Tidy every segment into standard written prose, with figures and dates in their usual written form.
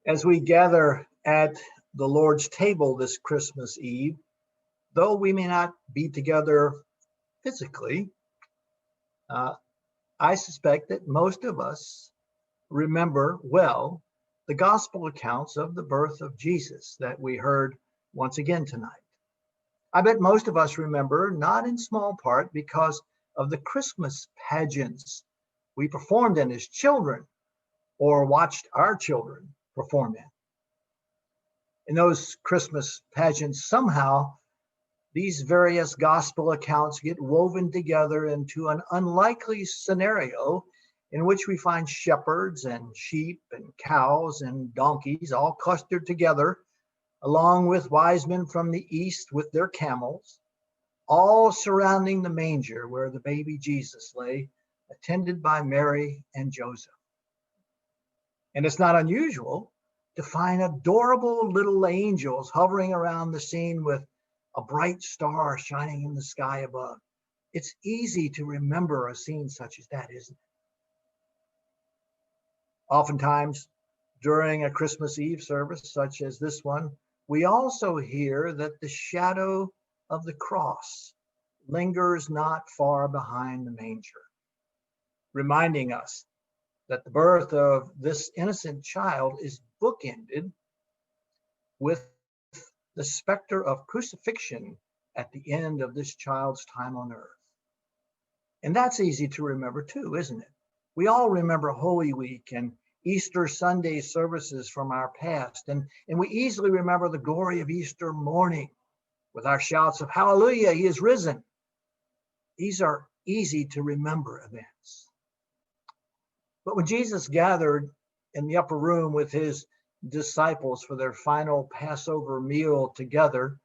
As we gather at the Lord's table this Christmas Eve, though we may not be together physically, I suspect that most of us remember well the gospel accounts of the birth of Jesus that we heard once again tonight. I bet most of us remember, not in small part because of the Christmas pageants we performed in as children or watched our children perform in. In those Christmas pageants, somehow these various gospel accounts get woven together into an unlikely scenario in which we find shepherds and sheep and cows and donkeys all clustered together, along with wise men from the east with their camels, all surrounding the manger where the baby Jesus lay, attended by Mary and Joseph. And it's not unusual to find adorable little angels hovering around the scene with a bright star shining in the sky above. It's easy to remember a scene such as that, isn't it? Oftentimes, during a Christmas Eve service such as this one, we also hear that the shadow of the cross lingers not far behind the manger, reminding us that the birth of this innocent child is bookended with the specter of crucifixion at the end of this child's time on earth. And that's easy to remember too, isn't it? We all remember Holy Week and Easter Sunday services from our past, and we easily remember the glory of Easter morning with our shouts of hallelujah, he is risen. These are easy to remember events. But when Jesus gathered in the upper room with his disciples for their final Passover meal together,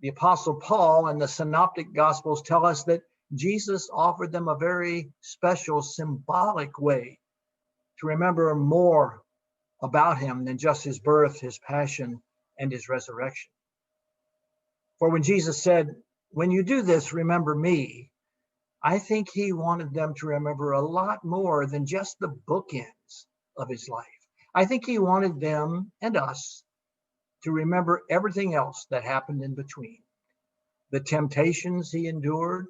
the Apostle Paul and the Synoptic Gospels tell us that Jesus offered them a very special symbolic way to remember more about him than just his birth, his passion, and his resurrection. For when Jesus said, "When you do this, remember me," I think he wanted them to remember a lot more than just the bookends of his life. I think he wanted them and us to remember everything else that happened in between. The temptations he endured,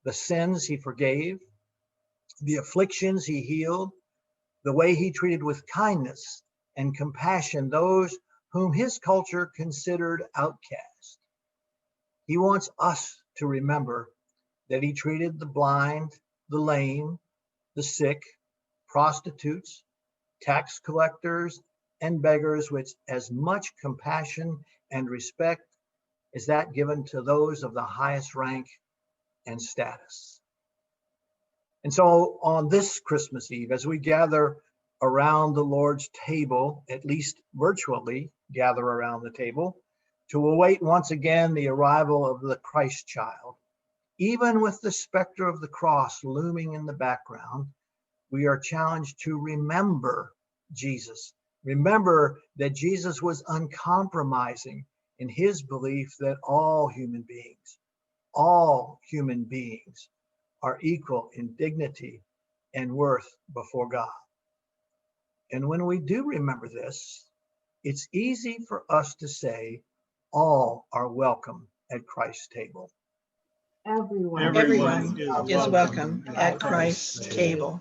the sins he forgave, the afflictions he healed, the way he treated with kindness and compassion those whom his culture considered outcast. He wants us to remember that he treated the blind, the lame, the sick, prostitutes, tax collectors, and beggars with as much compassion and respect as that given to those of the highest rank and status. And so on this Christmas Eve, as we gather around the Lord's table, at least virtually gather around the table, to await once again the arrival of the Christ child, even with the specter of the cross looming in the background, we are challenged to remember Jesus. Remember that Jesus was uncompromising in his belief that all human beings are equal in dignity and worth before God. And when we do remember this, it's easy for us to say, all are welcome at Christ's table. Everyone is welcome at Christ's table.